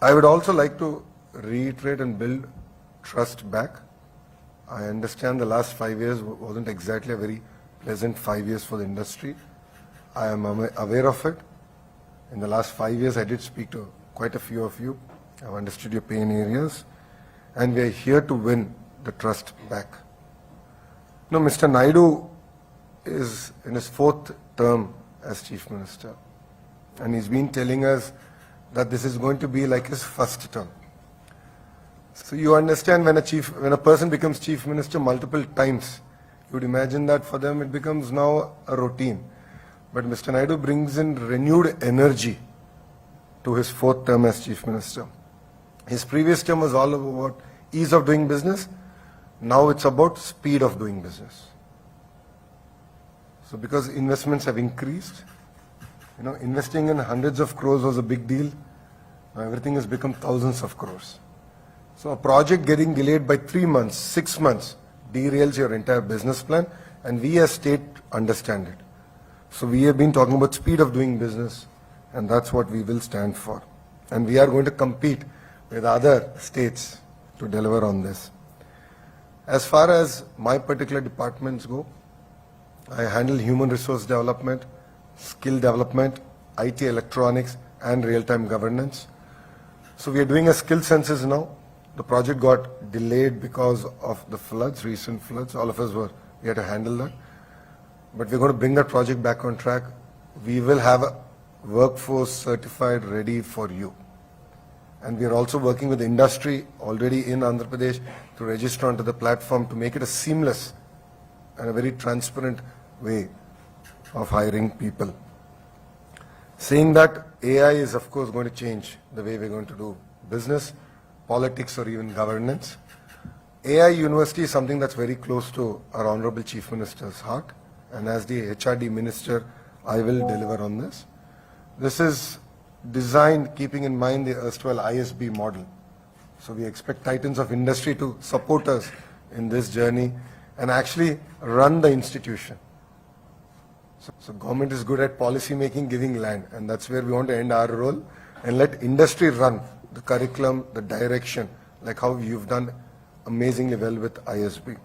I would also like to reiterate and build trust back. I understand the last 5 years wasn't exactly a very pleasant 5 years for the industry. I am aware of it. In the last 5 years, I did speak to quite a few of you. I've understood your pain areas, and we are here to win the trust back. Now, Mr. Naidu is in his 4th term as Chief Minister, and he's been telling us that this is going to be like his first term. So you understand, when a person becomes Chief Minister multiple times, you would imagine that for them it becomes now a routine. But Mr. Naidu brings in renewed energy to his 4th term as Chief Minister. His previous term was all about ease of doing business. Now it's about speed of doing business. So because investments have increased, investing in hundreds of crores was a big deal. Now everything has become thousands of crores. So a project getting delayed by 3 months, 6 months, derails your entire business plan, and we as state understand it. So we have been talking about speed of doing business, and that's what we will stand for. And we are going to compete with other states to deliver on this. As far as my particular departments go, I handle human resource development, skill development, IT electronics, and real-time governance. So we are doing a skill census now. The project got delayed because of the floods, recent floods. All of us we had to handle that. But we're going to bring that project back on track. We will have a workforce certified ready for you. And we are also working with the industry already in Andhra Pradesh to register onto the platform to make it a seamless and a very transparent way of hiring people. Saying that, AI is of course going to change the way we're going to do business, politics, or even governance. AI University is something that's very close to our Honorable Chief Minister's heart, and as the HRD Minister, I will deliver on this. This is designed keeping in mind the erstwhile ISB model. So we expect titans of industry to support us in this journey and actually run the institution. So government is good at policy making, giving land, and that's where we want to end our role and let industry run the curriculum, the direction, like how you've done amazingly well with ISB.